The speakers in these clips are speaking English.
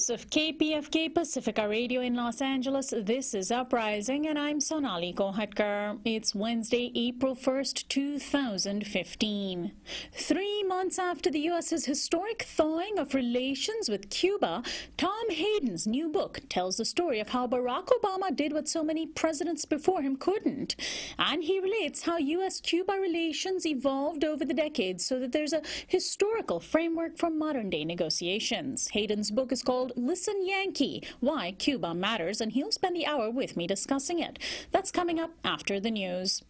voice of KPFK Pacifica Radio in Los Angeles, this is Uprising, and I'm Sonali Kohatkar. It's Wednesday, April 1st, 2015. 3 months after the U.S.'s historic thawing of relations with Cuba, Tom Hayden's new book tells the story of how Barack Obama did what so many presidents before him couldn't. And he relates how U.S.-Cuba relations evolved over the decades so that there's a historical framework for modern-day negotiations. Hayden's book is called Listen Yankee, Why Cuba Matters, and he'll spend the hour with me discussing it. That's coming up after the news.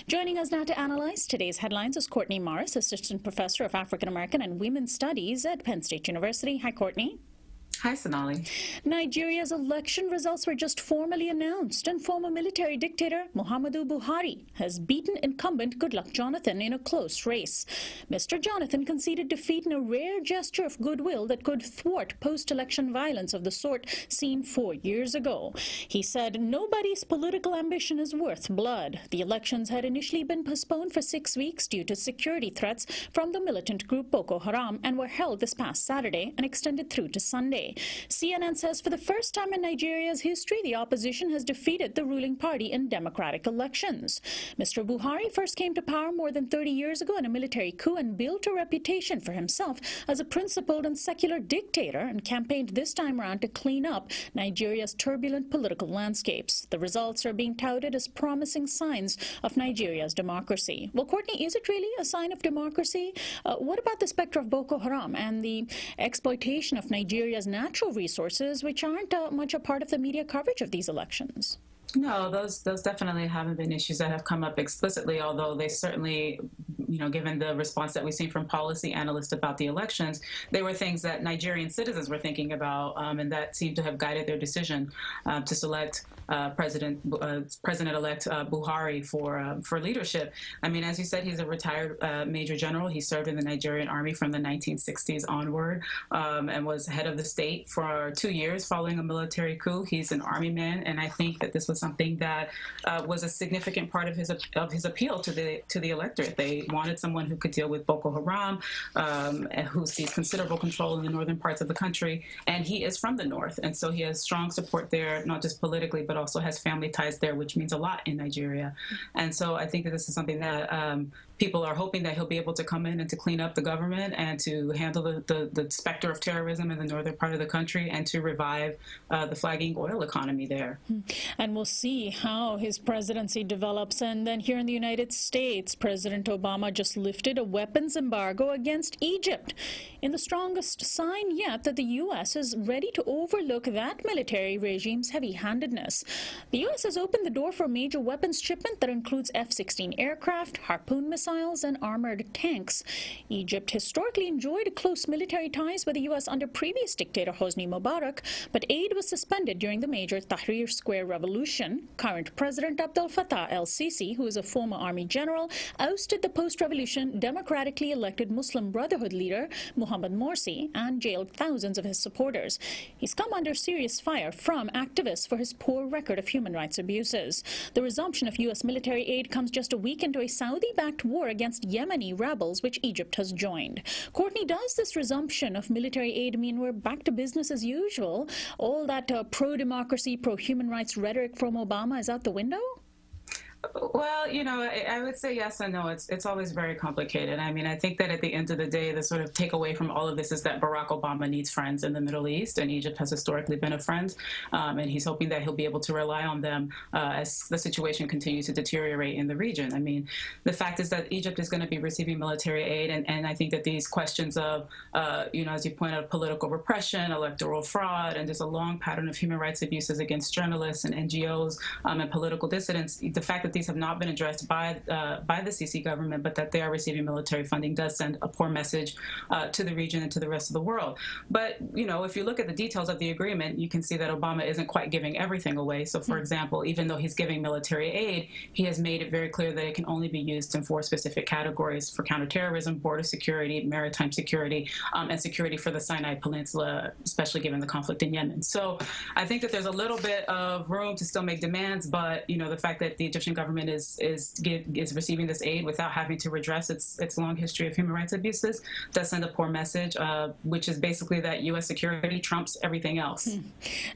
Joining us now to analyze today's headlines is Courtney Morris, Assistant Professor of African American and Women's Studies at Penn State University. Hi, Courtney. Hi, Sonali. Nigeria's election results were just formally announced, and former military dictator Muhammadu Buhari has beaten incumbent Goodluck Jonathan in a close race. Mr. Jonathan conceded defeat in a rare gesture of goodwill that could thwart post-election violence of the sort seen 4 years ago. He said nobody's political ambition is worth blood. The elections had initially been postponed for 6 weeks due to security threats from the militant group Boko Haram and were held this past Saturday and extended through to Sunday. CNN says for the first time in Nigeria's history, the opposition has defeated the ruling party in democratic elections. Mr. Buhari first came to power more than 30 years ago in a military coup and built a reputation for himself as a principled and secular dictator, and campaigned this time around to clean up Nigeria's turbulent political landscapes. The results are being touted as promising signs of Nigeria's democracy. Well, Courtney, is it really a sign of democracy? What about the specter of Boko Haram and the exploitation of Nigeria's natural resources, which aren't much a part of the media coverage of these elections? No, those definitely haven't been issues that have come up explicitly, although they certainly, given the response that we've seen from policy analysts about the elections, they were things that Nigerian citizens were thinking about, and that seemed to have guided their decision to select President-elect Buhari for leadership. I mean, as you said, he's a retired Major General. He served in the Nigerian Army from the 1960s onward, and was head of the state for 2 years following a military coup. He's an Army man, and I think that this was something that was a significant part of his appeal to the electorate. They wanted someone who could deal with Boko Haram, who sees considerable control in the northern parts of the country, and he is from the north, and so he has strong support there, not just politically, but also has family ties there, which means a lot in Nigeria. And so I think that this is something that people are hoping that he'll be able to come in and to clean up the government and to handle the specter of terrorism in the northern part of the country and to revive the flagging oil economy there. And we'll see how his presidency develops. And then here in the United States, President Obama just lifted a weapons embargo against Egypt in the strongest sign yet that the U.S. is ready to overlook that military regime's heavy-handedness. The U.S. has opened the door for a major weapons shipment that includes F-16 aircraft, Harpoon missiles, and armored tanks. Egypt historically enjoyed close military ties with the U.S. under previous dictator Hosni Mubarak, but aid was suspended during the major Tahrir Square revolution. Current President Abdel Fattah el-Sisi, who is a former army general, ousted the post-revolution democratically elected Muslim Brotherhood leader Mohammed Morsi and jailed thousands of his supporters. He's come under serious fire from activists for his poor record of human rights abuses. The resumption of U.S. military aid comes just a week into a Saudi-backed war against Yemeni rebels, which Egypt has joined. Courtney, does this resumption of military aid mean we're back to business as usual? All that pro-democracy, pro-human rights rhetoric from Obama is out the window? Well, I would say yes and no. It's always very complicated. I mean, I think that at the end of the day, the sort of takeaway from all of this is that Barack Obama needs friends in the Middle East, and Egypt has historically been a friend, and he's hoping that he'll be able to rely on them as the situation continues to deteriorate in the region. I mean, the fact is that Egypt is going to be receiving military aid, and I think that these questions of, as you point out, political repression, electoral fraud, and there's a long pattern of human rights abuses against journalists and NGOs and political dissidents. The fact that these have not been addressed by the Sisi government, but that they are receiving military funding does send a poor message to the region and to the rest of the world. But, if you look at the details of the agreement, you can see that Obama isn't quite giving everything away. So, for example, even though he's giving military aid, he has made it very clear that it can only be used in 4 specific categories: for counterterrorism, border security, maritime security, and security for the Sinai Peninsula, especially given the conflict in Yemen. So I think that there's a little bit of room to still make demands, but, the fact that the Egyptian government is receiving this aid without having to redress its long history of human rights abuses does send a poor message, which is basically that U.S. security trumps everything else.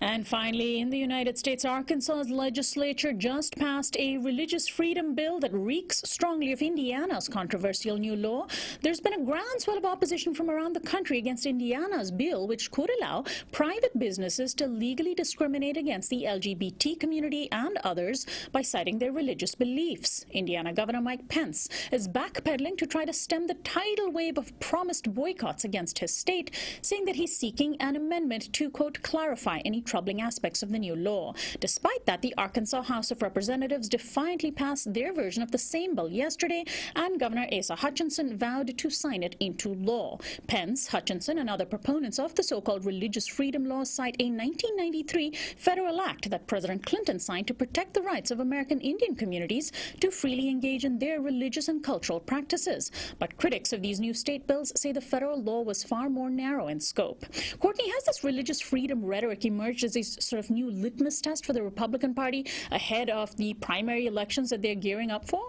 And finally, in the United States, Arkansas's legislature just passed a religious freedom bill that reeks strongly of Indiana's controversial new law. There's been a groundswell of opposition from around the country against Indiana's bill, which could allow private businesses to legally discriminate against the LGBT community and others by citing their religious beliefs. Indiana Governor Mike Pence is backpedaling to try to stem the tidal wave of promised boycotts against his state, saying that he's seeking an amendment to, quote, clarify any troubling aspects of the new law. Despite that, the Arkansas House of Representatives defiantly passed their version of the same bill yesterday, and Governor Asa Hutchinson vowed to sign it into law. Pence, Hutchinson, and other proponents of the so-called religious freedom law cite a 1993 federal act that President Clinton signed to protect the rights of American Indian communities to freely engage in their religious and cultural practices. But critics of these new state bills say the federal law was far more narrow in scope. Courtney, has this religious freedom rhetoric emerged as a sort of new litmus test for the Republican Party ahead of the primary elections that they're gearing up for?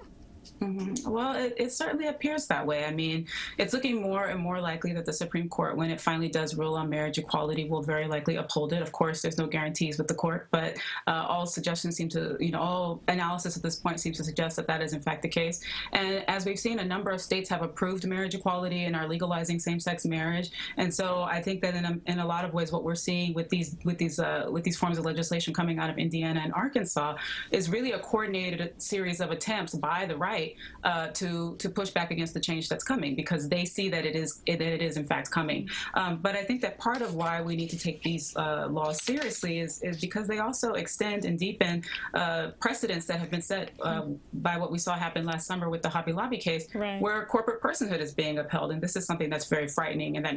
Well, it certainly appears that way. I mean, it's looking more and more likely that the Supreme Court, when it finally does rule on marriage equality, will very likely uphold it. Of course, there's no guarantees with the court, but all suggestions seem to, all analysis at this point seems to suggest that that is in fact the case. And as we've seen, a number of states have approved marriage equality and are legalizing same-sex marriage. And so I think that in a lot of ways, what we're seeing with these forms of legislation coming out of Indiana and Arkansas is really a coordinated series of attempts by the right to push back against the change that's coming, because they see that it is in fact coming. But I think that part of why we need to take these laws seriously is because they also extend and deepen precedents that have been set by what we saw happen last summer with the Hobby Lobby case, right, where corporate personhood is being upheld. And this is something that's very frightening and that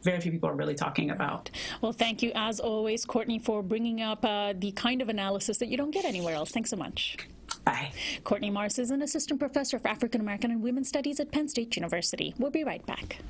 very few people are really talking about. Well, thank you, as always, Courtney, for bringing up the kind of analysis that you don't get anywhere else. Thanks so much. Bye. Courtney Morris is an assistant professor of African American and Women's Studies at Penn State University. We'll be right back.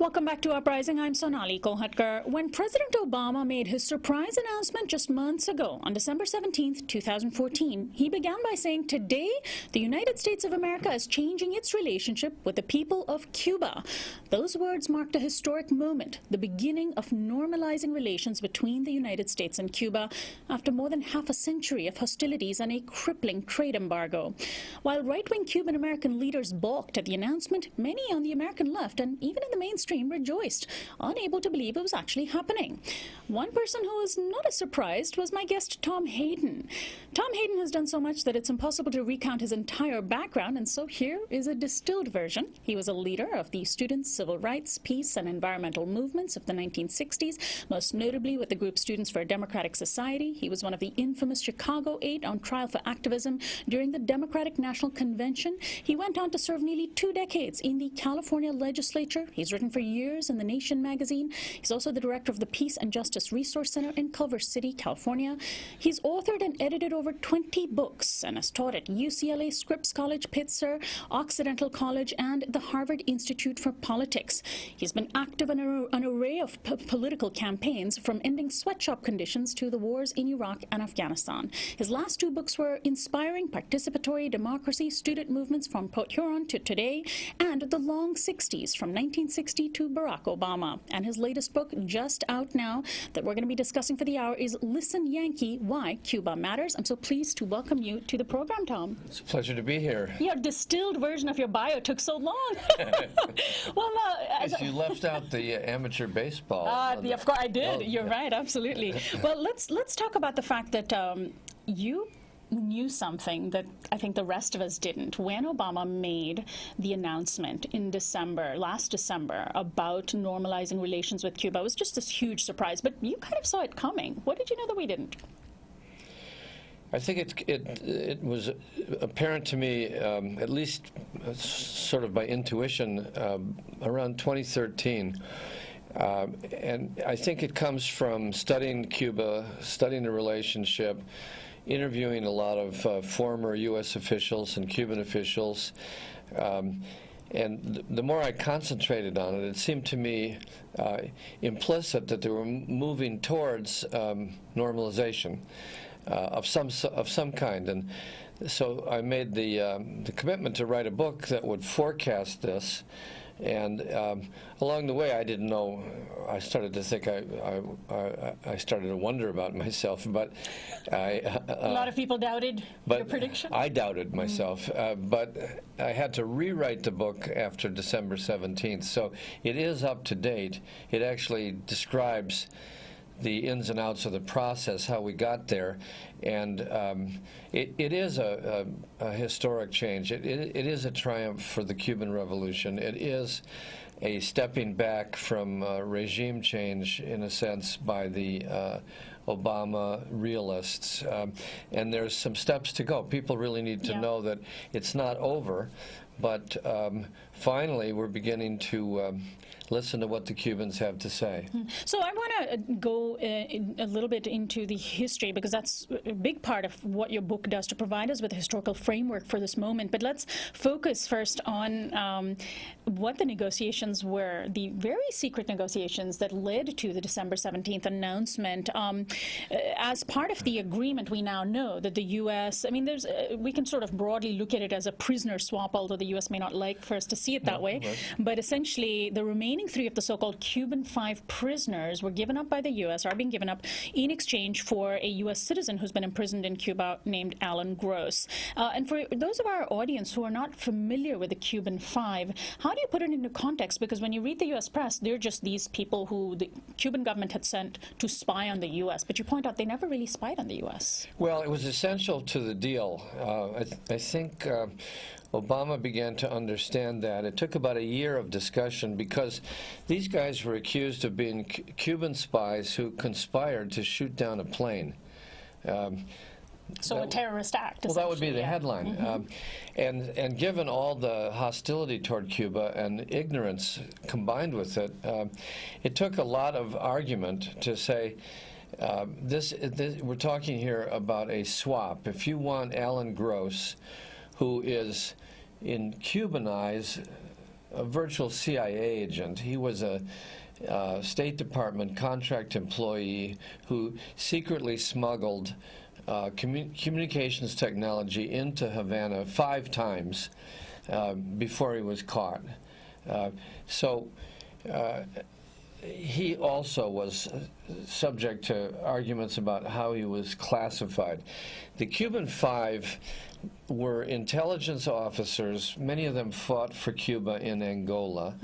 Welcome back to Uprising. I'm Sonali Kolhatkar. When President Obama made his surprise announcement just months ago on December 17th, 2014, he began by saying, "Today, the United States of America is changing its relationship with the people of Cuba." Those words marked a historic moment, the beginning of normalizing relations between the United States and Cuba after more than half a century of hostilities and a crippling trade embargo. While right-wing Cuban American leaders balked at the announcement, many on the American left and even in the mainstream rejoiced, unable to believe it was actually happening. One person who was not as surprised was my guest, Tom Hayden. Tom Hayden has done so much that it's impossible to recount his entire background, and so here is a distilled version. He was a leader of the student civil rights, peace, and environmental movements of the 1960s, most notably with the group Students for a Democratic Society. He was one of the infamous Chicago 8 on trial for activism during the Democratic National Convention. He went on to serve nearly 2 decades in the California legislature. He's written for for years in The Nation magazine. He's also the director of the Peace and Justice Resource Center in Culver City, California. He's authored and edited over 20 books and has taught at UCLA, Scripps College, Pitzer, Occidental College, and the Harvard Institute for Politics. He's been active in an array of political campaigns, from ending sweatshop conditions to the wars in Iraq and Afghanistan. His last two books were Inspiring Participatory Democracy, Student Movements from Port Huron to Today, and The Long 60s, from 1960 to Barack Obama. And his latest book, just out now, that we're going to be discussing for the hour, is Listen Yankee, Why Cuba Matters. I'm so pleased to welcome you to the program, Tom. It's a pleasure to be here. Your distilled version of your bio took so long. Well, you left out the amateur baseball. Of course I did. Oh, You're right, absolutely. Well, let's talk about the fact that you knew something that I think the rest of us didn't. When Obama made the announcement in last December, about normalizing relations with Cuba, it was just this huge surprise. But you kind of saw it coming. What did you know that we didn't? I think it was apparent to me, at least sort of by intuition, around 2013. And I think it comes from studying Cuba, studying the relationship, interviewing a lot of former U.S. officials and Cuban officials. And the more I concentrated on it, it seemed to me implicit that they were moving towards normalization of some kind. And so I made the commitment to write a book that would forecast this. And along the way, I didn't know. I started to think. I started to wonder about myself. But a lot of people doubted your prediction. I doubted myself. But I had to rewrite the book after December 17th. So it is up to date. It actually describes the ins and outs of the process, how we got there, and it is a historic change. It is a triumph for the Cuban Revolution. It is a stepping back from regime change, in a sense, by the Obama realists. And there's some steps to go. People really need to know that it's not over, but finally we're beginning to listen to what the Cubans have to say. So I want to go a little bit into the history, because that's a big part of what your book does, to provide us with a historical framework for this moment. But let's focus first on what the negotiations were, the very secret negotiations that led to the December 17th announcement. As part of the agreement, we now know that the U.S., I mean, we can sort of broadly look at it as a prisoner swap, although the U.S. may not like for us to see it that way. Right. But essentially, the remaining three of the so-called Cuban Five prisoners were given up by the U.S., are being given up in exchange for a U.S. citizen who's been imprisoned in Cuba named Alan Gross. And for those of our audience who are not familiar with the Cuban Five, how do you put it into context? Because when you read the U.S. press, they're just these people who the Cuban government had sent to spy on the U.S. But you point out they never really spied on the U.S. Well, it was essential to the deal. I think Obama began to understand that. It took about a year of discussion, because these guys were accused of being Cuban spies who conspired to shoot down a plane. So a terrorist act. Well, that would be the headline. And given all the hostility toward Cuba and ignorance combined with it, it took a lot of argument to say, we're talking here about a swap. If you want Alan Gross, who is, in Cuban eyes, a virtual CIA agent. He was a State Department contract employee who secretly smuggled communications technology into Havana 5 times before he was caught. He also was subject to arguments about how he was classified. The Cuban Five were intelligence officers. Many of them fought for Cuba in Angola.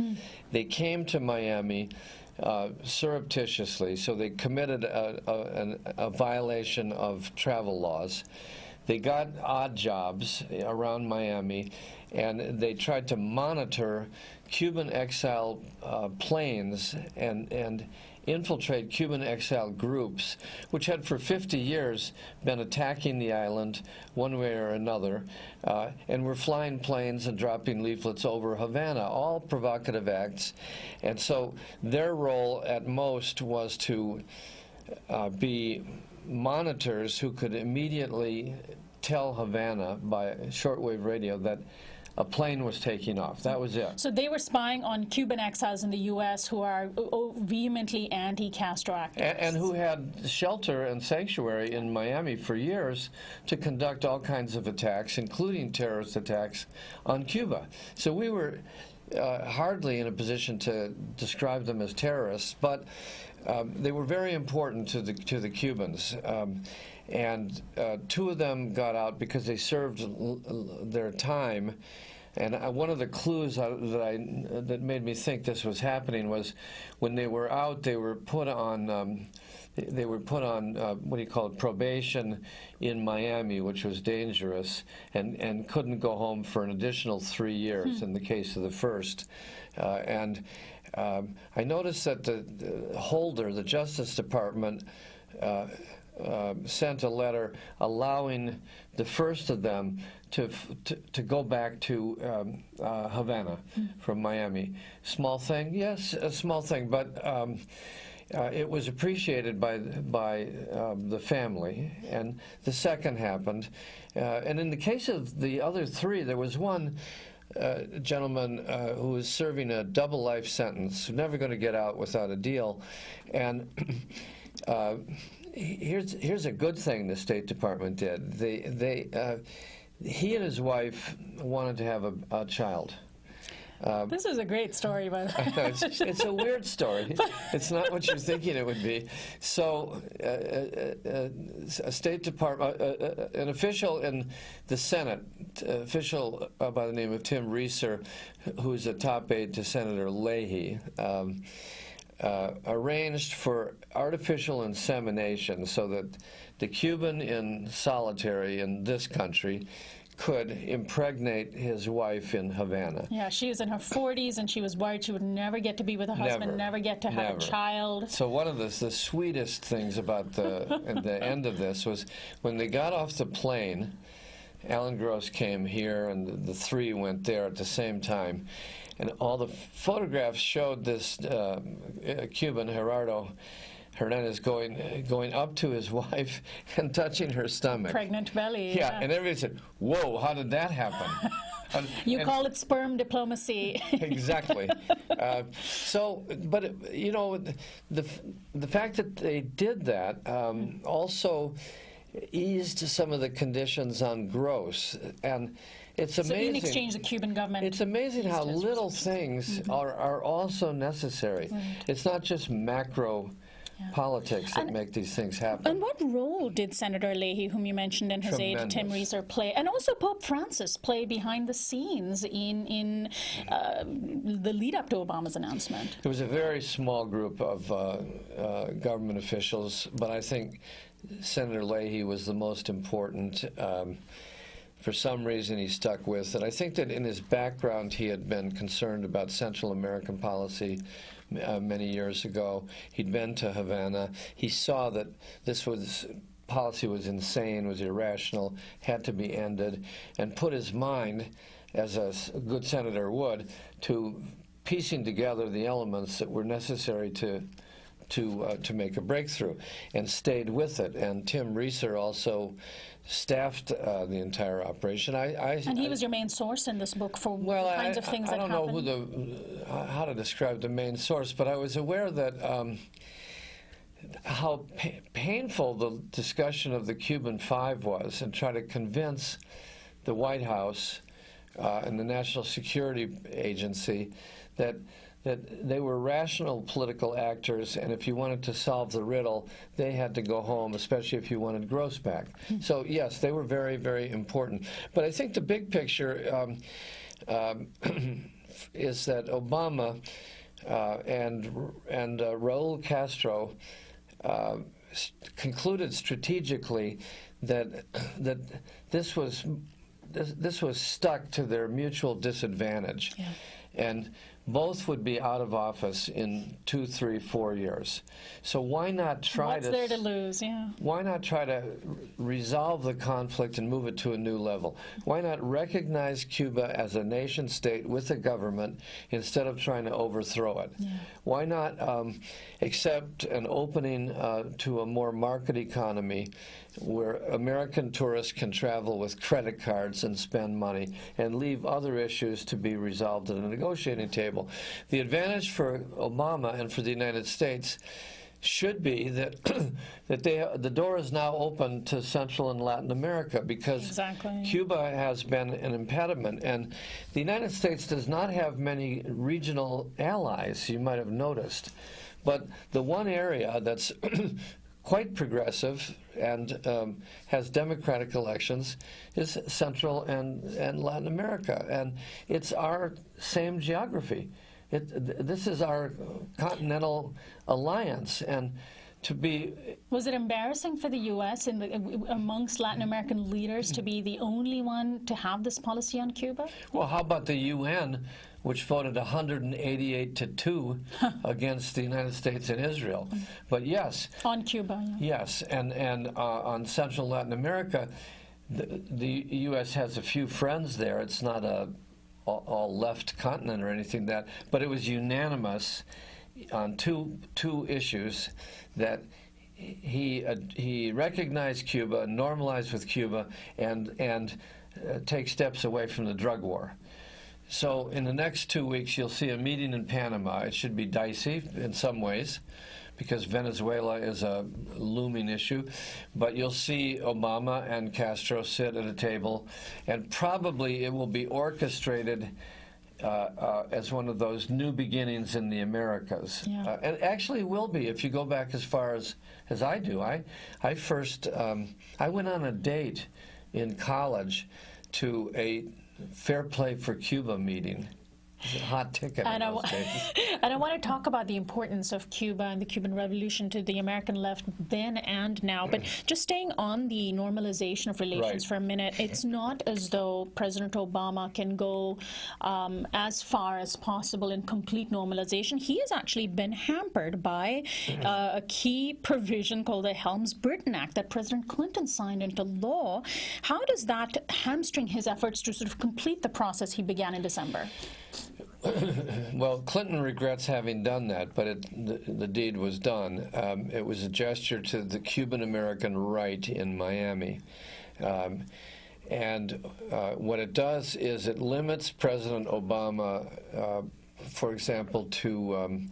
They came to Miami surreptitiously, so they committed a violation of travel laws. They got odd jobs around Miami, and they tried to monitor Cuban exile planes and infiltrate Cuban exile groups, which had for 50 years been attacking the island one way or another, and were flying planes and dropping leaflets over Havana, all provocative acts. And so their role at most was to be monitors who could immediately tell Havana by shortwave radio that a plane was taking off. That was it. So they were spying on Cuban exiles in the U.S. who are vehemently anti-Castro activists. And who had shelter and sanctuary in Miami for years to conduct all kinds of attacks, including terrorist attacks on Cuba. So we were hardly in a position to describe them as terrorists, but they were very important to the Cubans. And two of them got out because they served their time. And one of the clues that made me think this was happening was when they were out, they were put on what do you call it, probation in Miami, which was dangerous, and couldn't go home for an additional 3 years in the case of the first. I noticed that the Holder, the Justice Department, sent a letter allowing the first of them to go back to Havana from Miami. Small thing, yes, a small thing, but it was appreciated by the family. And the second happened. And in the case of the other three, there was one gentleman who was serving a double life sentence, never going to get out without a deal. And here's a good thing the State Department did. He and his wife wanted to have a child. This is a great story, by the way. It's a weird story. It's not what you're thinking it would be. So, a State Department, an official in the Senate, official by the name of Tim Reeser, who's a top aide to Senator Leahy, arranged for artificial insemination so that the Cuban in solitary in this country could impregnate his wife in Havana. Yeah, she was in her 40s, and she was worried she would never get to be with a husband, never get to have a child. So one of the sweetest things about the end of this was when they got off the plane, Alan Gross came here, and the three went there at the same time. And all the photographs showed this Cuban, Gerardo Hernandez, going up to his wife and touching her stomach. Pregnant belly. Yeah, and everybody said, "Whoa, how did that happen?" You call it sperm diplomacy. Exactly. But you know, the fact that they did that also eased some of the conditions on Gross, and it's amazing. So in exchange, the Cuban government. It's amazing how little things are also necessary. Right. It's not just macro politics that make these things happen. And what role did Senator Leahy, whom you mentioned, and his aide Tim Reeser play, and also Pope Francis play behind the scenes in the lead up to Obama's announcement? It was a very small group of government officials, but I think Senator Leahy was the most important. For some reason he stuck with it. I think that in his background he had been concerned about Central American policy many years ago. He'd been to Havana. He saw that this policy was insane, was irrational, had to be ended, and put his mind, as a good senator would, to piecing together the elements that were necessary to make a breakthrough, and stayed with it. And Tim Reeser also staffed the entire operation. And he was your main source in this book for the kinds of things that happened? I don't know how to describe the main source, but I was aware that how painful the discussion of the Cuban Five was, and try to convince the White House and the National Security Agency that they were rational political actors, and if you wanted to solve the riddle, they had to go home, especially if you wanted Gross back. So yes, they were very, very important. But I think the big picture is that Obama and Raul Castro concluded strategically that this was stuck to their mutual disadvantage. Yeah. And both would be out of office in 2, 3, 4 years. So why not try What's there to lose? Yeah. Why not try to resolve the conflict and move it to a new level? Why not recognize Cuba as a nation state with a government instead of trying to overthrow it? Yeah. Why not accept an opening to a more market economy where American tourists can travel with credit cards and spend money and leave other issues to be resolved at a negotiating table? The advantage for Obama and for the United States should be that the door is now open to Central and Latin America, because exactly. Cuba has been an impediment, and the United States does not have many regional allies, you might have noticed. But the one area that's quite progressive and has democratic elections is Central and Latin America, and it's our same geography. This is our continental alliance, and to be... Was it embarrassing for the U.S. amongst Latin American leaders to be the only one to have this policy on Cuba? Well, how about the UN, which voted 188-2 against the United States and Israel? But yes. On Cuba, yeah. Yes, and on Central Latin America, the U.S. has a few friends there. It's not a all left continent or anything that, but it was unanimous on two issues that he recognized Cuba, normalized with Cuba, and take steps away from the drug war. So in the next 2 weeks, you'll see a meeting in Panama. It should be dicey in some ways, because Venezuela is a looming issue. But you'll see Obama and Castro sit at a table, and probably it will be orchestrated as one of those new beginnings in the Americas. Yeah. And actually will be, if you go back as far as I do. I first, I went on a date in college to a Fair Play for Cuba meeting. It's a hot ticket in those days. And I want to talk about the importance of Cuba and the Cuban Revolution to the American left then and now. But just staying on the normalization of relations for a minute, it's not as though President Obama can go as far as possible in complete normalization. He has actually been hampered by a key provision called the HelmsBurton Act that President Clinton signed into law. How does that hamstring his efforts to sort of complete the process he began in December? Well, Clinton regrets having done that, but the deed was done. It was a gesture to the Cuban-American right in Miami. And what it does is it limits President Obama, for example, to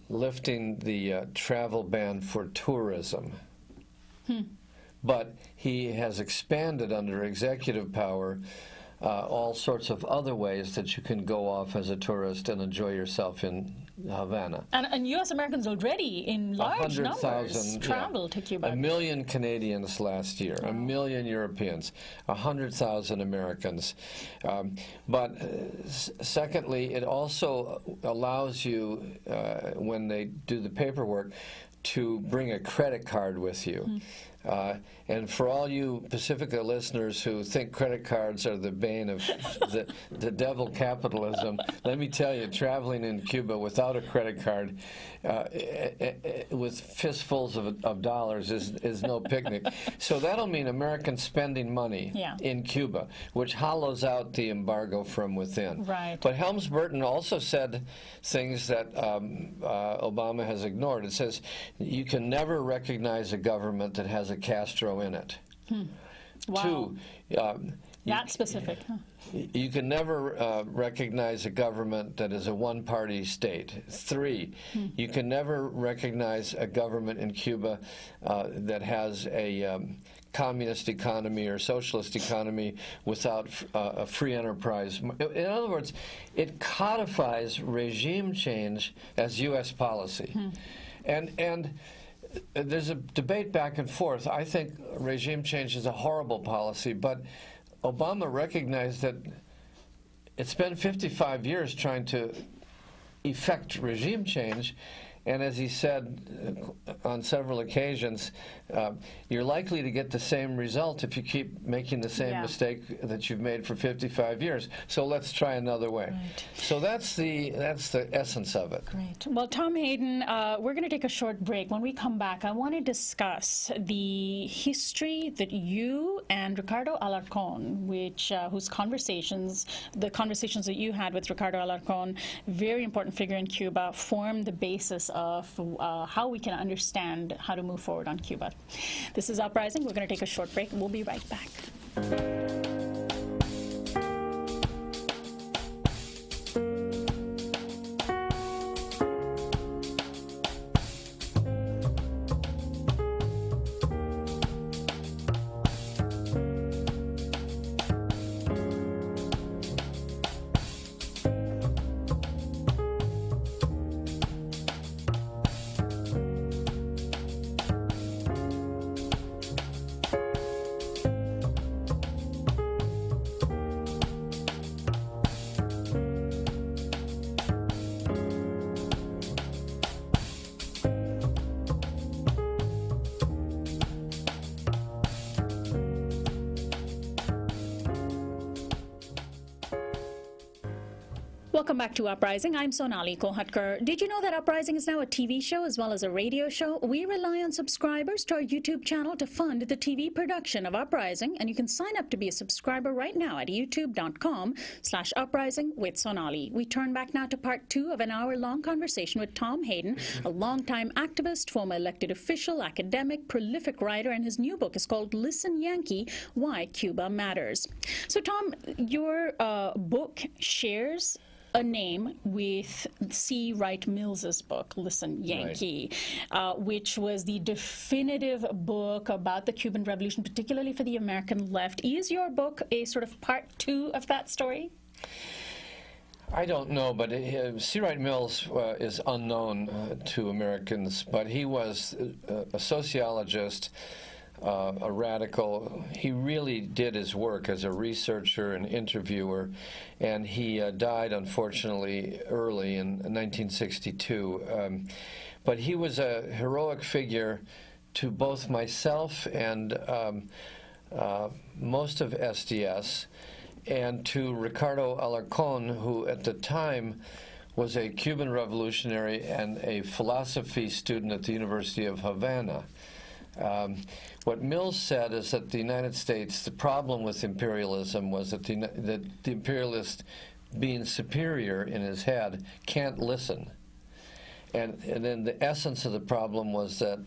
lifting the travel ban for tourism. But he has expanded under executive power all sorts of other ways that you can go off as a tourist and enjoy yourself in Havana. And U.S. Americans already in large numbers travel to Cuba. 1 million Canadians last year, 1 million Europeans, 100,000 Americans. But secondly, it also allows you, when they do the paperwork, to bring a credit card with you. And for all you Pacifica listeners who think credit cards are the bane of the devil capitalism, let me tell you, traveling in Cuba without a credit card with fistfuls of dollars is no picnic. So that'll mean Americans spending money in Cuba, which hollows out the embargo from within. Right. But HelmsBurton also said things that Obama has ignored. It says you can never recognize a government that has a Castro in it. Wow. 2, that's specific. You can never recognize a government that is a one-party state. 3, you can never recognize a government in Cuba that has a communist economy or socialist economy without a free enterprise. In other words, it codifies regime change as U.S. policy. And there's a debate back and forth. I think regime change is a horrible policy, but Obama recognized that it's been 55 years trying to effect regime change, And as he said on several occasions, you're likely to get the same result if you keep making the same mistake that you've made for 55 years. So let's try another way. Right. So that's the essence of it. Great. Well, Tom Hayden, we're going to take a short break. When we come back, I want to discuss the history that you and Ricardo Alarcón, whose conversations that you had with Ricardo Alarcón, very important figure in Cuba, formed the basis of how we can understand how to move forward on Cuba. This is Uprising. We're going to take a short break, and we'll be right back. Welcome back to Uprising. I'm Sonali Kohatkar. Did you know that Uprising is now a TV show as well as a radio show? We rely on subscribers to our YouTube channel to fund the TV production of Uprising, and you can sign up to be a subscriber right now at youtube.com/uprising with Sonali. We turn back now to part 2 of an hour-long conversation with Tom Hayden, a longtime activist, former elected official, academic, prolific writer, and his new book is called Listen Yankee, Why Cuba Matters. So Tom, your book shares a name with C. Wright Mills's book, Listen Yankee, which was the definitive book about the Cuban Revolution, particularly for the American left. Is your book a sort of part 2 of that story? I don't know, but C. Wright Mills is unknown to Americans, but he was a sociologist, a radical. He really did his work as a researcher and interviewer, and he died, unfortunately, early in 1962. But he was a heroic figure to both myself and most of SDS, and to Ricardo Alarcón, who at the time was a Cuban revolutionary and a philosophy student at the University of Havana. What Mills said is that the United States, the problem with imperialism was that the imperialist, being superior in his head, can't listen. And then the essence of the problem was that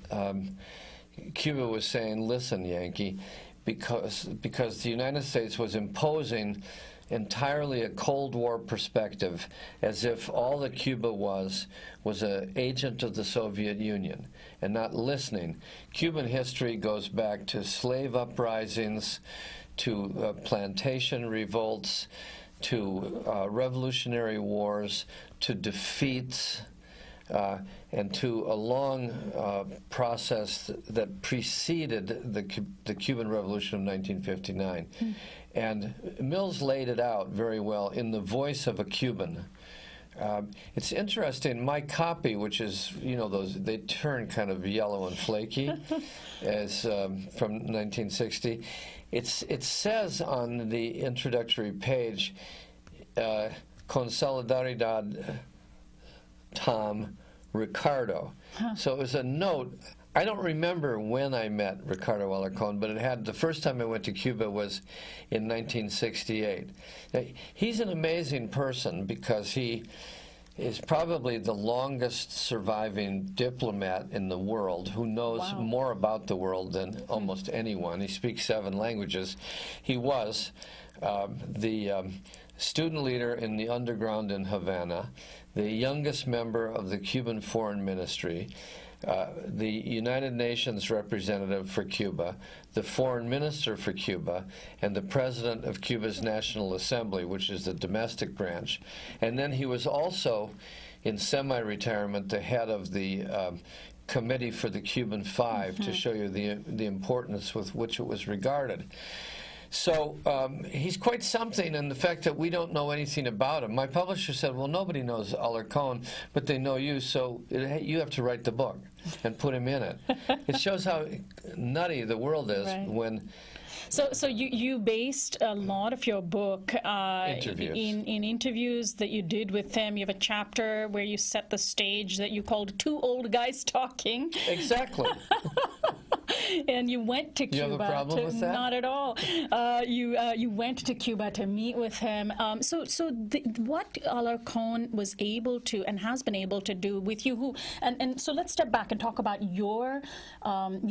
Cuba was saying, listen, Yankee, because the United States was imposing entirely a Cold War perspective, as if all that Cuba was an agent of the Soviet Union and not listening. Cuban history goes back to slave uprisings, to plantation revolts, to revolutionary wars, to defeats, and to a long process that preceded the Cuban Revolution of 1959. And Mills laid it out very well in the voice of a Cuban. It's interesting, my copy, which is, you know, they turn kind of yellow and flaky, as from 1960, it says on the introductory page, con solidaridad, Tom, Ricardo. So it was a note. I don't remember when I met Ricardo Alarcón, but the first time I went to Cuba was in 1968. Now, he's an amazing person because he is probably the longest surviving diplomat in the world who knows more about the world than almost anyone. He speaks 7 languages. He was the student leader in the underground in Havana, the youngest member of the Cuban Foreign Ministry, the United Nations representative for Cuba, the foreign minister for Cuba, and the president of Cuba's National Assembly, which is the domestic branch. And then he was also, in semi-retirement, the head of the committee for the Cuban Five, to show you the importance with which it was regarded. So he's quite something, and the fact that we don't know anything about him. My publisher said, well, nobody knows Alarcón, but they know you, so you have to write the book and put him in it. It shows how nutty the world is when... So you based a lot of your book interviews. in interviews that you did with him. You have a chapter where you set the stage that you called Two Old Guys Talking. Exactly. And you went to Cuba. You have a problem with that? Not at all. You went to Cuba to meet with him. What Alarcón was able to and has been able to do with you, and so let's step back and talk about the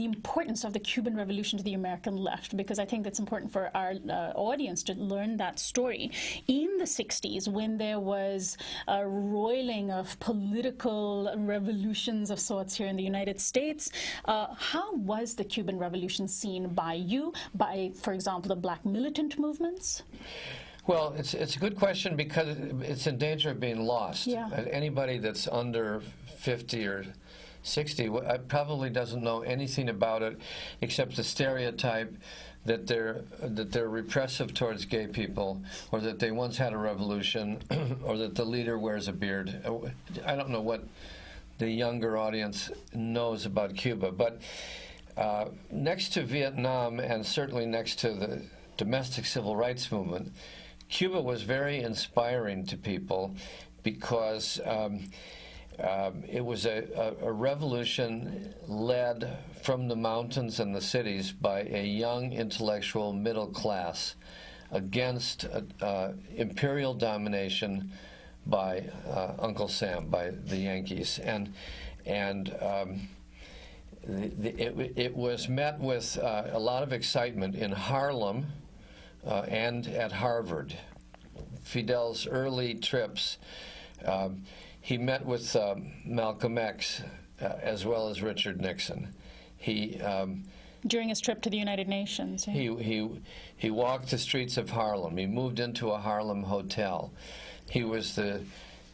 importance of the Cuban Revolution to the American left, because I think that's important for our audience to learn that story. In the 60s, when there was a roiling of political revolutions of sorts here in the United States, how was the Cuban Revolution seen by you, by, for example, the black militant movements? Well, it's a good question because it's in danger of being lost. Yeah. Anybody that's under 50 or 60 probably doesn't know anything about it except the stereotype that they're repressive towards gay people, or that they once had a revolution, or that the leader wears a beard. I don't know what the younger audience knows about Cuba, but next to Vietnam, and certainly next to the domestic civil rights movement, Cuba was very inspiring to people because it was a revolution led from the mountains and the cities by a young intellectual middle class against imperial domination by Uncle Sam, by the Yankees. It was met with a lot of excitement in Harlem and at Harvard. Fidel's early trips, he met with Malcolm X as well as Richard Nixon. During his trip to the United Nations. Yeah. He walked the streets of Harlem. He moved into a Harlem hotel. He was a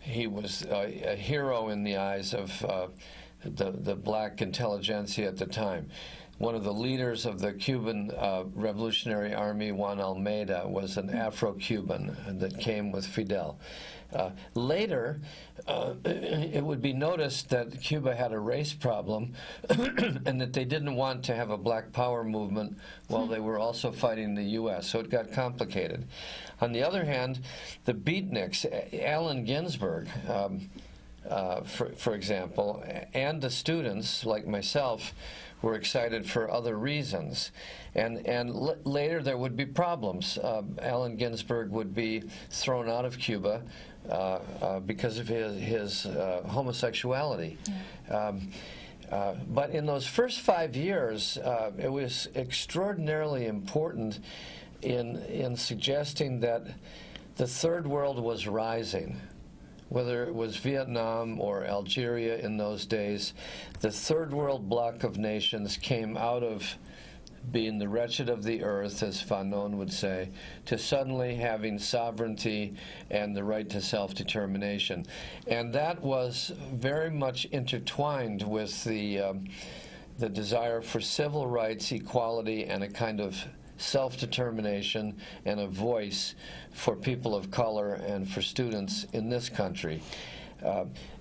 hero in the eyes of the black intelligentsia at the time. One of the leaders of the Cuban Revolutionary Army, Juan Almeida, was an Afro-Cuban that came with Fidel. Later, it would be noticed that Cuba had a race problem and that they didn't want to have a black power movement while they were also fighting the U.S., so it got complicated. On the other hand, the beatniks, Allen Ginsberg, for example, and the students, like myself, were excited for other reasons. And later there would be problems. Allen Ginsberg would be thrown out of Cuba because of his homosexuality. Yeah. But in those first 5 years, it was extraordinarily important in suggesting that the Third World was rising. Whether it was Vietnam or Algeria in those days, the Third World bloc of nations came out of being the wretched of the earth, as Fanon would say, to suddenly having sovereignty and the right to self-determination. And that was very much intertwined with the desire for civil rights, equality, and a kind of self-determination and a voice for people of color and for students in this country.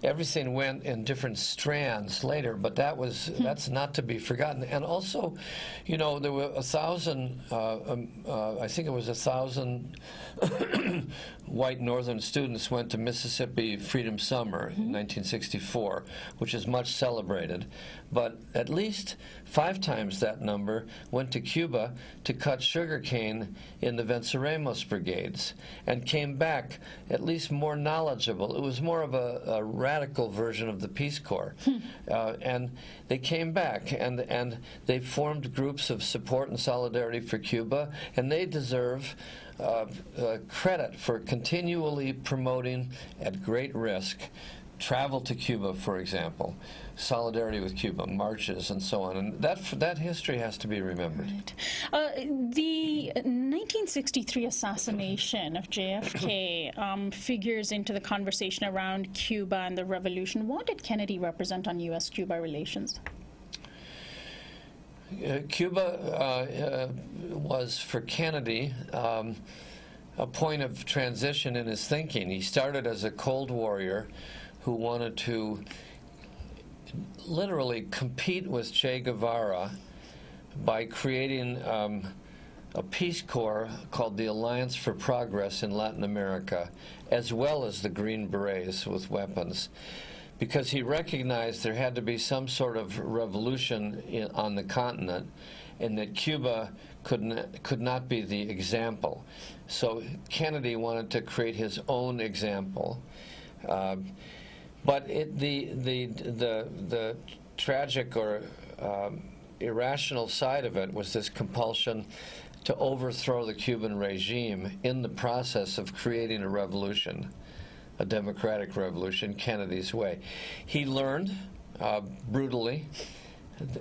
Everything went in different strands later, but that's not to be forgotten. And also, you know, there were 1,000, I think it was 1,000 white northern students went to Mississippi Freedom Summer in 1964, which is much celebrated. But at least 5 times that number went to Cuba to cut sugarcane in the Venceremos brigades and came back at least more knowledgeable. It was more of a radical version of the Peace Corps. And they came back and they formed groups of support and solidarity for Cuba, and they deserve credit for continually promoting, at great risk, travel to Cuba, for example, solidarity with Cuba, marches, and so on. And that history has to be remembered. Right. The 1963 assassination of JFK figures into the conversation around Cuba and the revolution. What did Kennedy represent on U.S.-Cuba relations? Cuba was, for Kennedy, a point of transition in his thinking. He started as a Cold Warrior who wanted to literally compete with Che Guevara by creating a Peace Corps called the Alliance for Progress in Latin America, as well as the Green Berets with weapons, because he recognized there had to be some sort of revolution on the continent, and that Cuba could not be the example. So Kennedy wanted to create his own example. But the tragic or irrational side of it was this compulsion to overthrow the Cuban regime in the process of creating a revolution, a democratic revolution, Kennedy's way. He learned brutally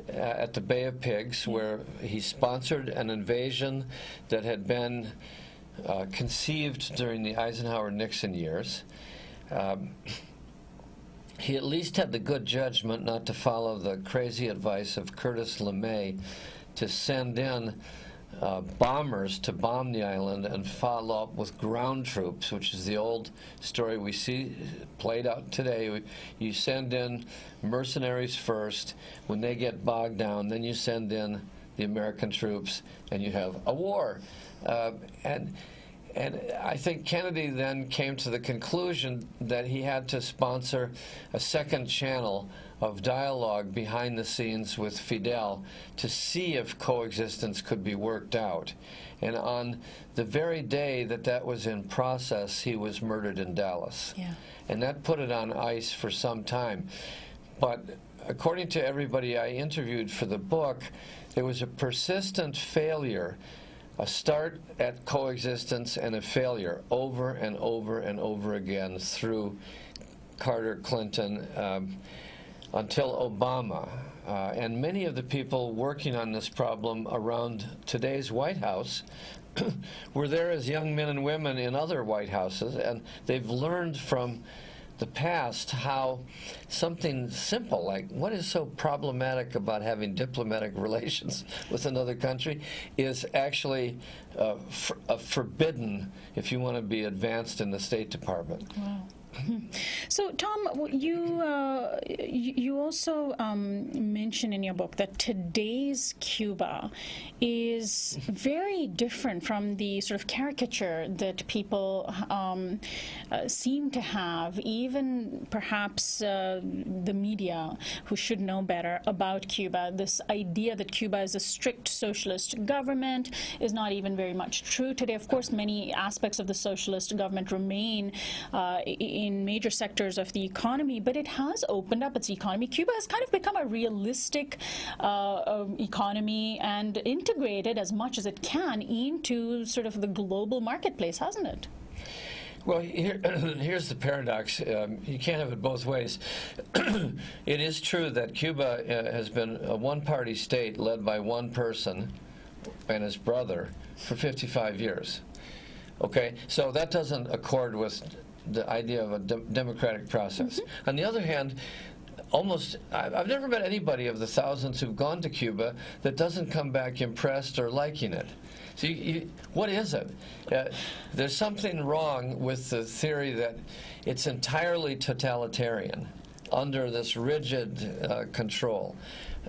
at the Bay of Pigs, where he sponsored an invasion that had been conceived during the Eisenhower-Nixon years. He at least had the good judgment not to follow the crazy advice of Curtis LeMay to send in bombers to bomb the island and follow up with ground troops, which is the old story we see played out today. You send in mercenaries first. When they get bogged down, then you send in the American troops, and you have a war. And I think Kennedy then came to the conclusion that he had to sponsor a second channel of dialogue behind the scenes with Fidel to see if coexistence could be worked out. And on the very day that that was in process, he was murdered in Dallas. Yeah. And that put it on ice for some time. But according to everybody I interviewed for the book, there was a persistent failure, a start at coexistence and a failure over and over and over again through Carter, Clinton, until Obama. And many of the people working on this problem around today's White House were there as young men and women in other White Houses, and they've learned from the past how something simple, like what is so problematic about having diplomatic relations with another country, is actually forbidden if you want to be advanced in the State Department. Wow. So, Tom, you also mention in your book that today's Cuba is very different from the sort of caricature that people seem to have, even perhaps the media, who should know better about Cuba. This idea that Cuba is a strict socialist government is not even very much true today. Of course, many aspects of the socialist government remain in major sectors of the economy, but it has opened up its economy. Cuba has kind of become a realistic economy and integrated as much as it can into sort of the global marketplace, hasn't it? Well, here's the paradox. You can't have it both ways. It is true that Cuba has been a one-party state led by one person and his brother for 55 years. Okay? So that doesn't accord with the idea of a democratic process. Mm-hmm. On the other hand, I've never met anybody of the thousands who've gone to Cuba that doesn't come back impressed or liking it. So what is it? There's something wrong with the theory that it's entirely totalitarian, under this rigid control.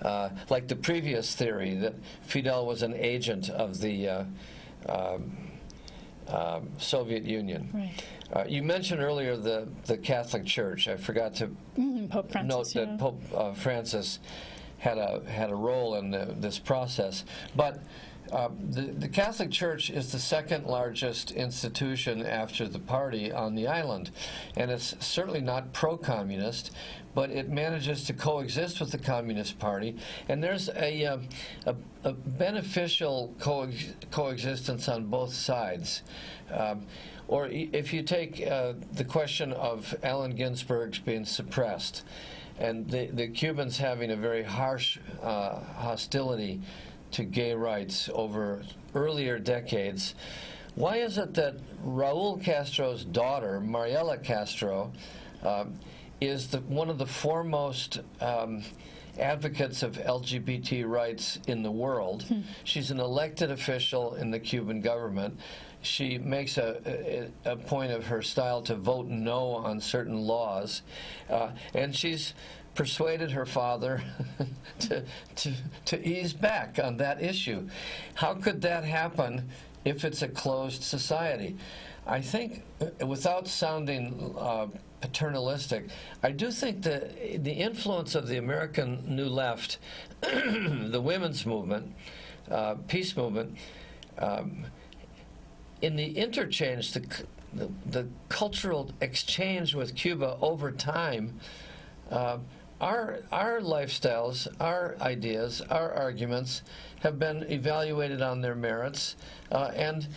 Like the previous theory that Fidel was an agent of the Soviet Union. Right. You mentioned earlier the Catholic Church. I forgot to note that Pope Francis had a role in this process. But the Catholic Church is the second largest institution after the party on the island, and it's certainly not pro-communist, but it manages to coexist with the Communist Party, and there's a beneficial coexistence on both sides. Or if you take the question of Allen Ginsberg's being suppressed, and the Cubans having a very harsh hostility to gay rights over earlier decades, why is it that Raul Castro's daughter, Mariela Castro, is one of the foremost advocates of LGBT rights in the world. She's an elected official in the Cuban government. She makes a point of her style to vote no on certain laws, and she's persuaded her father to ease back on that issue. How could that happen if it's a closed society? I think, without sounding paternalistic, I do think that the influence of the American New Left, the women's movement, peace movement, in the interchange, the cultural exchange with Cuba over time, our lifestyles, our ideas, our arguments have been evaluated on their merits and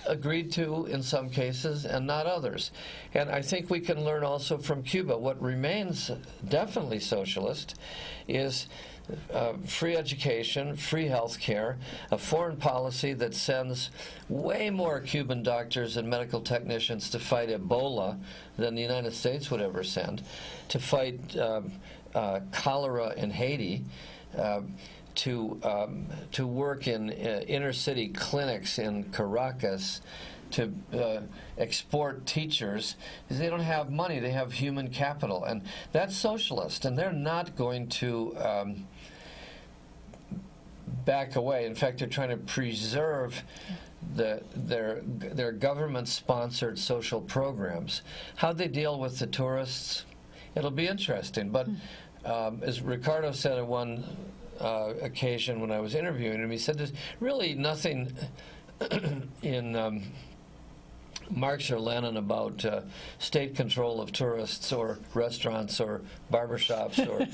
agreed to in some cases and not others. And I think we can learn also from Cuba. What remains definitely socialist is free education, free health care, a foreign policy that sends way more Cuban doctors and medical technicians to fight Ebola than the United States would ever send, to fight cholera in Haiti, to work in inner city clinics in Caracas, to export teachers. They don't have money, they have human capital, and that's socialist, and they're not going to back away. In fact, they're trying to preserve their government-sponsored social programs. How they deal with the tourists, it'll be interesting. But as Ricardo said on one occasion when I was interviewing him, he said there's really nothing in Marx or Lenin about state control of tourists or restaurants or barbershops. Or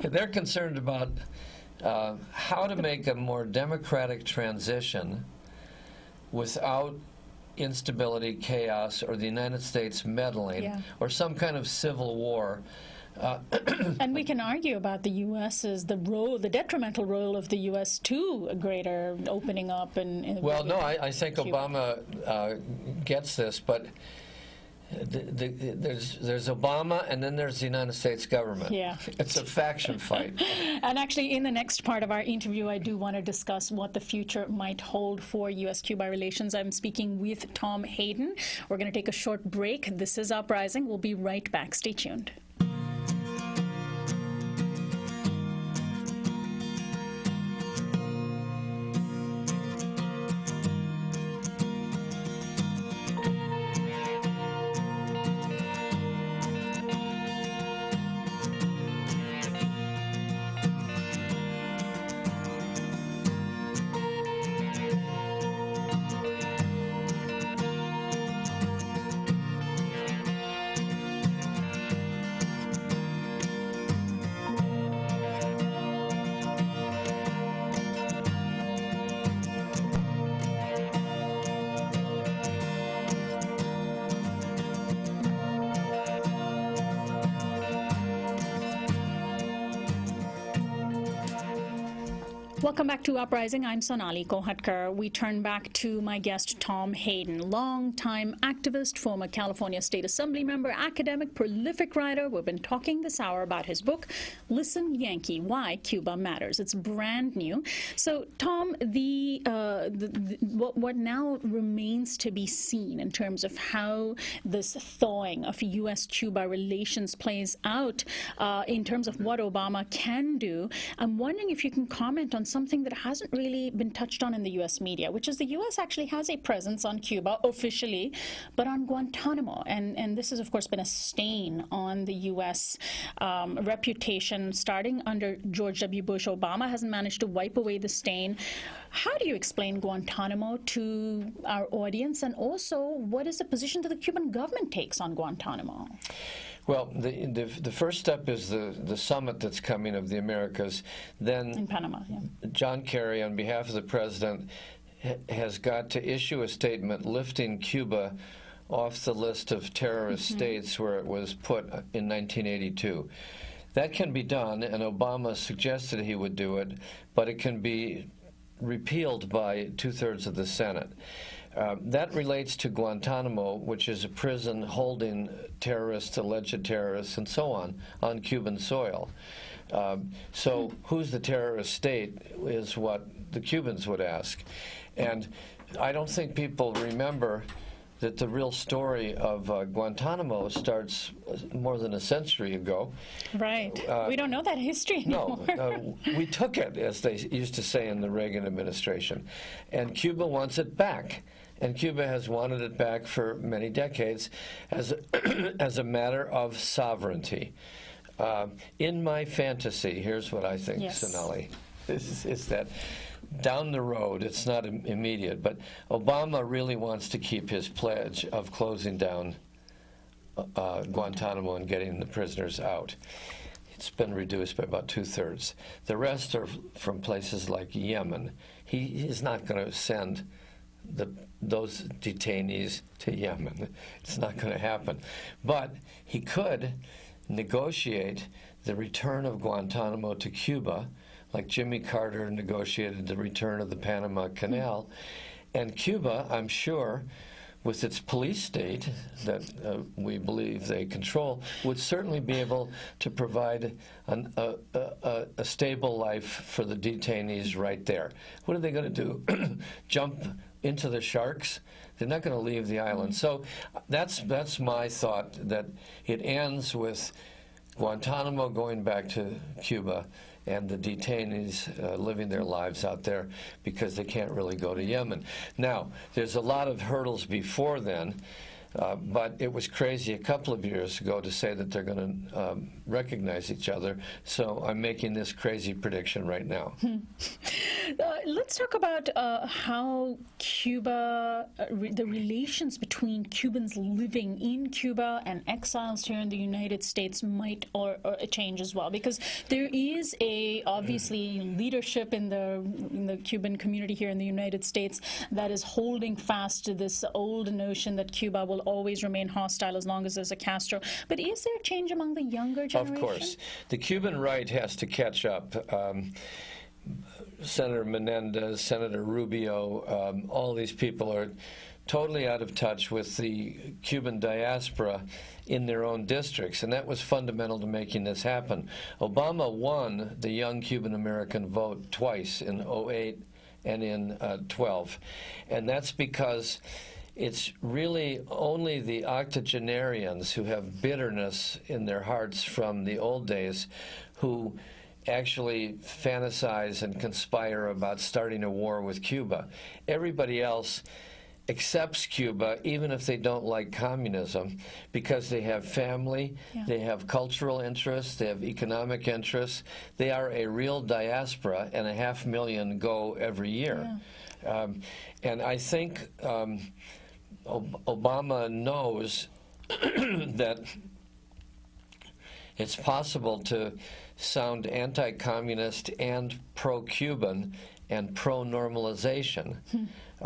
they're concerned about how to make a more democratic transition without instability, chaos, or the United States meddling, or some kind of civil war. And we can argue about the U.S.'s the detrimental role of the U.S. to a greater opening up. Well, no, I think Cuba. Obama gets this, but there's Obama, and then there's the United States government. Yeah. It's a faction fight. And actually, in the next part of our interview, I do want to discuss what the future might hold for U.S.-Cuba relations. I'm speaking with Tom Hayden. We're going to take a short break. This is Uprising. We'll be right back. Stay tuned. Welcome back to Uprising. I'm Sonali Kohatkar. We turn back to my guest, Tom Hayden, longtime activist, former California State Assembly member, academic, prolific writer. We've been talking this hour about his book, Listen Yankee, Why Cuba Matters. It's brand new. So, Tom, what now remains to be seen in terms of how this thawing of U.S.-Cuba relations plays out in terms of what Obama can do. I'm wondering if you can comment on something that hasn't really been touched on in the U.S. media, which is the U.S. actually has a presence on Cuba officially, but on Guantanamo. And this has, of course, been a stain on the U.S. Reputation starting under George W. Bush. Obama hasn't managed to wipe away the stain. How do you explain Guantanamo to our audience? And also, what is the position that the Cuban government takes on Guantanamo? Well, the first step is the summit that's coming of the Americas. Then in Panama, John Kerry, on behalf of the president, has got to issue a statement lifting Cuba off the list of terrorist states where it was put in 1982. That can be done, and Obama suggested he would do it, but it can be repealed by 2/3 of the Senate. That relates to Guantanamo, which is a prison holding terrorists, alleged terrorists, and so on Cuban soil. So who's the terrorist state is what the Cubans would ask. And I don't think people remember that the real story of Guantanamo starts more than a century ago. Right. We don't know that history anymore. No, we took it, as they used to say in the Reagan administration. And Cuba wants it back. And Cuba has wanted it back for many decades as as a matter of sovereignty. In my fantasy, here's what I think, yes. Sonali, is that down the road, it's not immediate, but Obama really wants to keep his pledge of closing down Guantanamo and getting the prisoners out. It's been reduced by about 2/3. The rest are from places like Yemen. He is not going to send those detainees to Yemen. It's not going to happen. But he could negotiate the return of Guantanamo to Cuba, like Jimmy Carter negotiated the return of the Panama Canal. And Cuba, I'm sure, with its police state that we believe they control, would certainly be able to provide a stable life for the detainees right there. What are they going to do? Jump into the sharks? They're not going to leave the island. So that's my thought, that it ends with Guantanamo going back to Cuba and the detainees living their lives out there because they can't really go to Yemen. Now, there's a lot of hurdles before then, but it was crazy a couple of years ago to say that they're going to recognize each other, so I'm making this crazy prediction right now. Let's talk about how Cuba, the relations between Cubans living in Cuba and exiles here in the United States might or change as well, because there is obviously leadership in the Cuban community here in the United States that is holding fast to this old notion that Cuba will always remain hostile as long as there's a Castro. But is there a change among the younger generation? Of course. The Cuban right has to catch up. Senator Menendez, Senator Rubio, all these people are totally out of touch with the Cuban diaspora in their own districts, and that was fundamental to making this happen. Obama won the young Cuban American vote twice, in 2008 and in 2012, and that's because it's really only the octogenarians who have bitterness in their hearts from the old days who actually fantasize and conspire about starting a war with Cuba. Everybody else accepts Cuba, even if they don't like communism, because they have family, they have cultural interests, they have economic interests. They are a real diaspora, and 500,000 go every year. And I think Obama knows that it's possible to sound anti-communist and pro-Cuban and pro-normalization.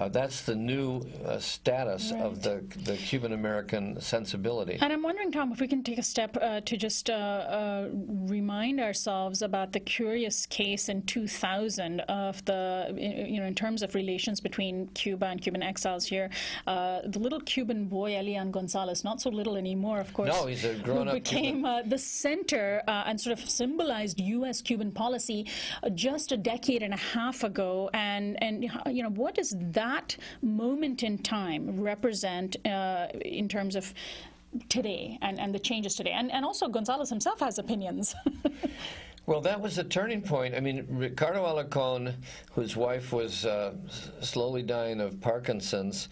That's the new status of the Cuban-American sensibility. And I'm wondering, Tom, if we can take a step to just remind ourselves about the curious case in 2000 of in terms of relations between Cuba and Cuban exiles here. The little Cuban boy, Elian Gonzalez, not so little anymore, of course. No, he's a grown-up who became the center and sort of symbolized US-Cuban policy just a decade and a half ago. And what does that moment in time represent in terms of today and the changes today? And also Gonzalez himself has opinions. Well, that was a turning point. I mean, Ricardo Alarcón, whose wife was slowly dying of Parkinson's,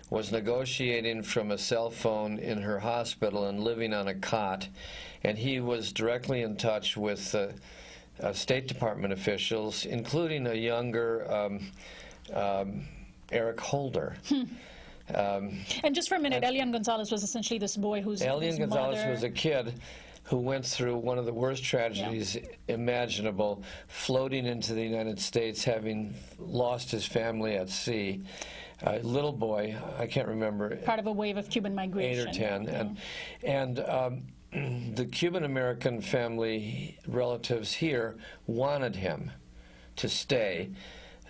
was negotiating from a cell phone in her hospital and living on a cot. And he was directly in touch with State Department officials, including a younger Eric Holder. And just for a minute, Elian Gonzalez was essentially this boy whose Elian Gonzalez mother was a kid who went through one of the worst tragedies imaginable, floating into the United States, having lost his family at sea. Little boy, I can't remember. Part of a wave of Cuban migration. 8 or 10. And the Cuban-American family relatives here wanted him to stay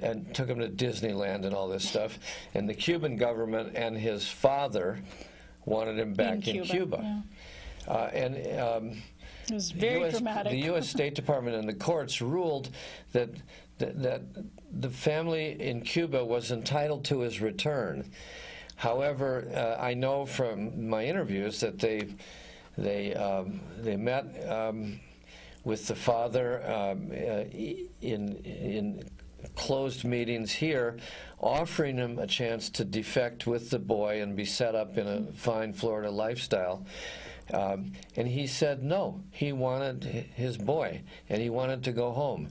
and took him to Disneyland and all this stuff. And the Cuban government and his father wanted him back in Cuba. It was very dramatic. The U.S. State Department and the courts ruled that the family in Cuba was entitled to his return. However, I know from my interviews that they met with the father in closed meetings here, offering him a chance to defect with the boy and be set up in a fine Florida lifestyle. And he said no. He wanted his boy, and he wanted to go home.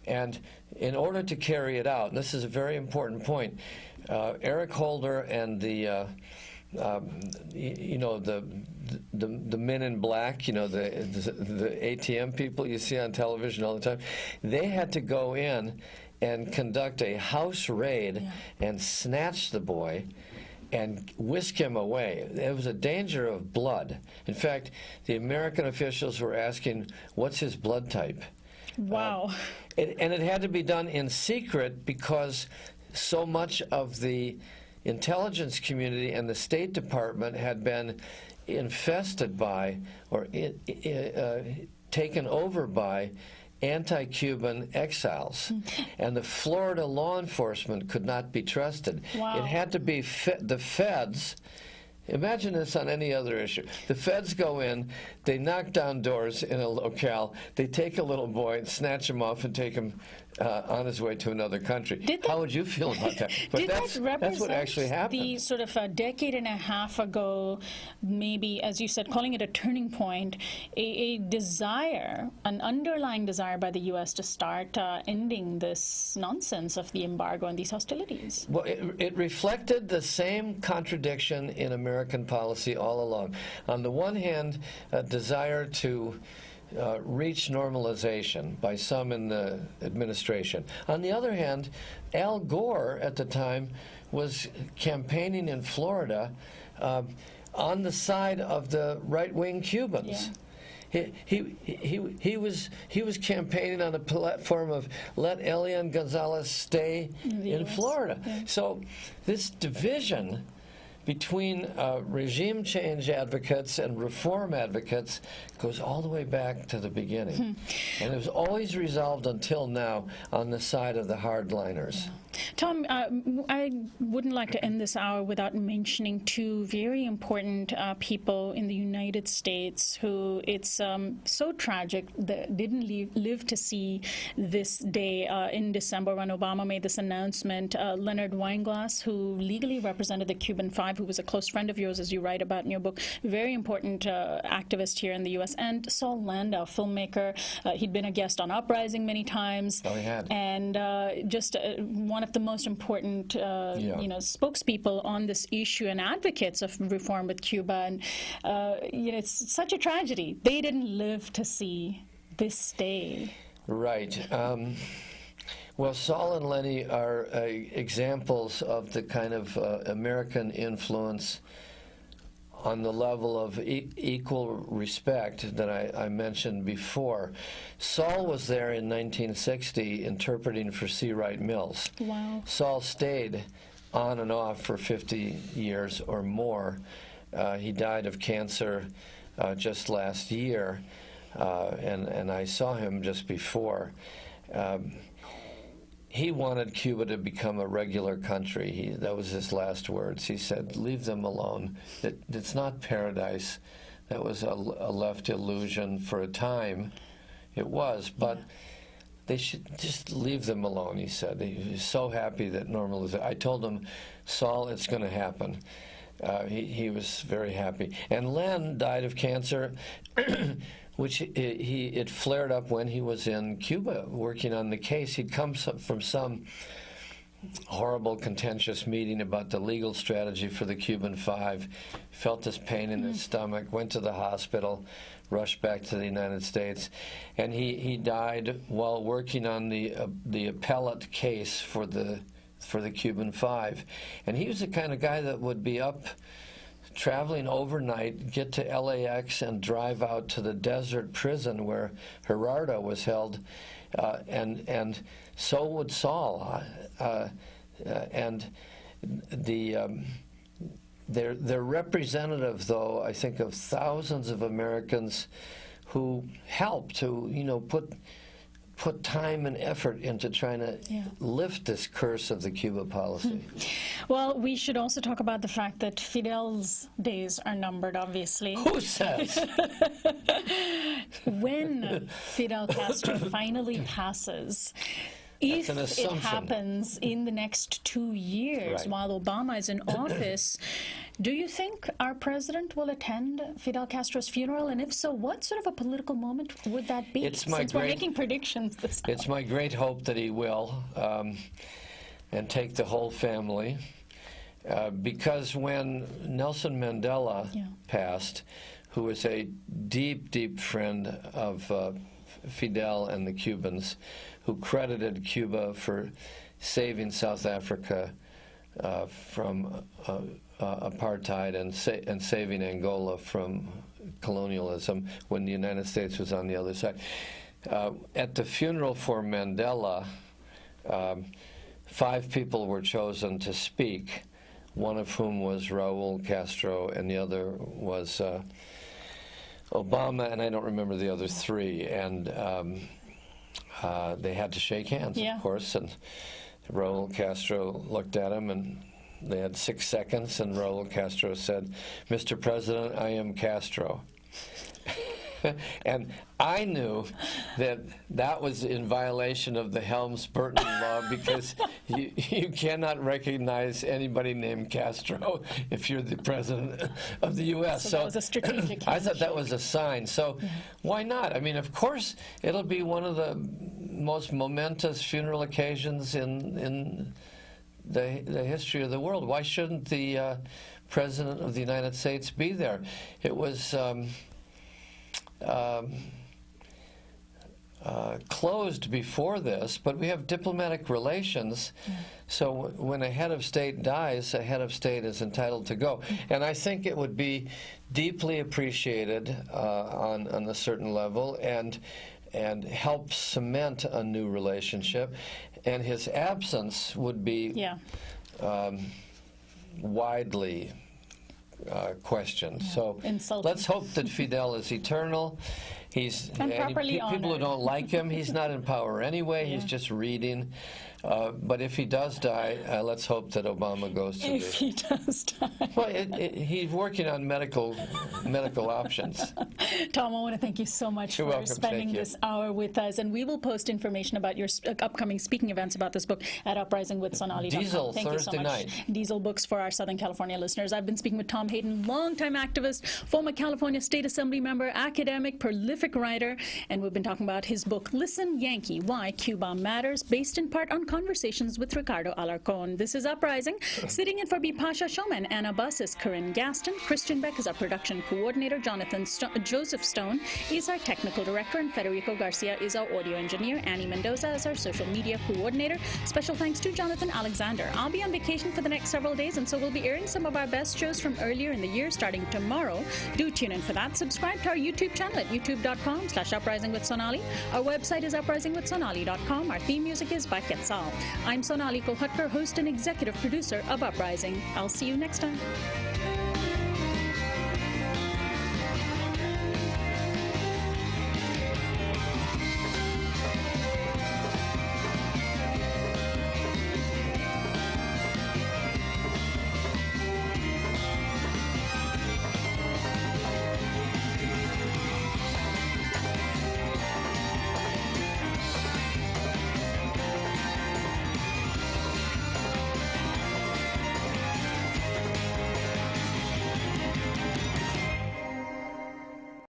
And in order to carry it out, and this is a very important point, Eric Holder and the men in black, the ATM people you see on television all the time, they had to go in and conduct a house raid and snatch the boy and whisk him away. There was a danger of blood. In fact, the American officials were asking, what's his blood type? Wow. And it had to be done in secret because so much of the intelligence community and the State Department had been infested by or taken over by anti-Cuban exiles, and the Florida law enforcement could not be trusted. Wow. It had to be the feds. Imagine this on any other issue. The feds go in, they knock down doors in a locale, they take a little boy and snatch him off and take him on his way to another country. How would you feel about that? But that's what actually happened. The sort of a decade and a half ago, maybe, as you said, calling it a turning point, a desire, an underlying desire by the U.S. to start ending this nonsense of the embargo and these hostilities? Well, it reflected the same contradiction in American policy all along. On the one hand, a desire to reach normalization by some in the administration. On the other hand, Al Gore at the time was campaigning in Florida on the side of the right-wing Cubans. Yeah. He was campaigning on the platform of let Elian Gonzalez stay in Florida. Yeah. So this division between regime change advocates and reform advocates goes all the way back to the beginning. And it was always resolved until now on the side of the hardliners. Tom, I wouldn't like to end this hour without mentioning two very important people in the United States who it's so tragic that didn't live to see this day in December when Obama made this announcement. Leonard Wineglass, who legally represented the Cuban Five, who was a close friend of yours, as you write about in your book, very important activist here in the U.S., and Saul Landau, filmmaker. He'd been a guest on Uprising many times. Oh, he had. And just one of the most important spokespeople on this issue and advocates of reform with Cuba. And it's such a tragedy. They didn't live to see this day. Right. Well, Saul and Lenny are examples of the kind of American influence on the level of equal respect that I mentioned before. Saul was there in 1960 interpreting for C. Wright Mills. Wow. Saul stayed on and off for 50 years or more. He died of cancer just last year, and I saw him just before. He wanted Cuba to become a regular country. That was his last words. He said, leave them alone. It's not paradise. That was a left illusion for a time. It was, but they should just leave them alone, he said. He was so happy that normalization. I told him, Saul, it's going to happen. He was very happy. And Len died of cancer, which it flared up when he was in Cuba working on the case. He'd come from some horrible, contentious meeting about the legal strategy for the Cuban Five, felt this pain in his stomach, went to the hospital, rushed back to the United States, and he died while working on the appellate case for the Cuban Five. And he was the kind of guy that would be up traveling overnight, get to LAX and drive out to the desert prison where Gerardo was held, and so would Saul. And they're representative, though, I think, of thousands of Americans who helped, who, you know, put time and effort into trying to lift this curse of the Cuba policy. Well, we should also talk about the fact that Fidel's days are numbered, obviously. Who says? When Fidel Castro finally passes, if it happens in the next 2 years while Obama is in office, do you think our president will attend Fidel Castro's funeral? And if so, what sort of a political moment would that be? Since we're making predictions this hour. It's my great hope that he will, and take the whole family. Because when Nelson Mandela passed, who was a deep, deep friend of Fidel and the Cubans, who credited Cuba for saving South Africa from apartheid and saving Angola from colonialism when the United States was on the other side. At the funeral for Mandela, 5 people were chosen to speak, one of whom was Raul Castro, and the other was Obama, and I don't remember the other 3. And they had to shake hands, of course, and Raul Castro looked at him, and they had 6 seconds, and Raul Castro said, "Mr. President, I am Castro." And I knew that that was in violation of the HelmsBurton law, because you cannot recognize anybody named Castro if you're the president of the U.S. So that was a strategic I thought that was a sign. So why not? I mean, of course, it'll be one of the most momentous funeral occasions in the history of the world. Why shouldn't the President of the United States be there? It was closed before this, but we have diplomatic relations, so when a head of state dies, a head of state is entitled to go. And I think it would be deeply appreciated on a certain level, and help cement a new relationship, and his absence would be widely questioned. So let's hope that Fidel is eternal. He's people who don't like him, he's not in power anyway. He's just reading. But if he does die, let's hope that Obama goes to If he does die. Well, he's working on medical options. Tom, I want to thank you so much for spending this hour with us, and we will post information about your upcoming speaking events about this book at uprisingwithsonali.com. Diesel, thank Thursday you so much. night. Diesel Books for our Southern California listeners. I've been speaking with Tom Hayden, longtime activist, former California State Assembly member, academic, prolific writer, and we've been talking about his book, Listen Yankee, Why Cuba Matters, based in part on conversations with Ricardo Alarcon. This is Uprising. Sitting in for Bipasha Showman, Anna Buss is Corinne Gaston, Christian Beck is our production coordinator, Joseph Stone is our technical director, and Federico Garcia is our audio engineer. Annie Mendoza is our social media coordinator. Special thanks to Jonathan Alexander. I'll be on vacation for the next several days, and so we'll be airing some of our best shows from earlier in the year starting tomorrow. Do tune in for that. Subscribe to our YouTube channel at youtube.com/uprisingwithsonali. Our website is uprisingwithsonali.com. Our theme music is by Quetzal. I'm Sonali Kolhatkar, host and executive producer of Uprising. I'll see you next time.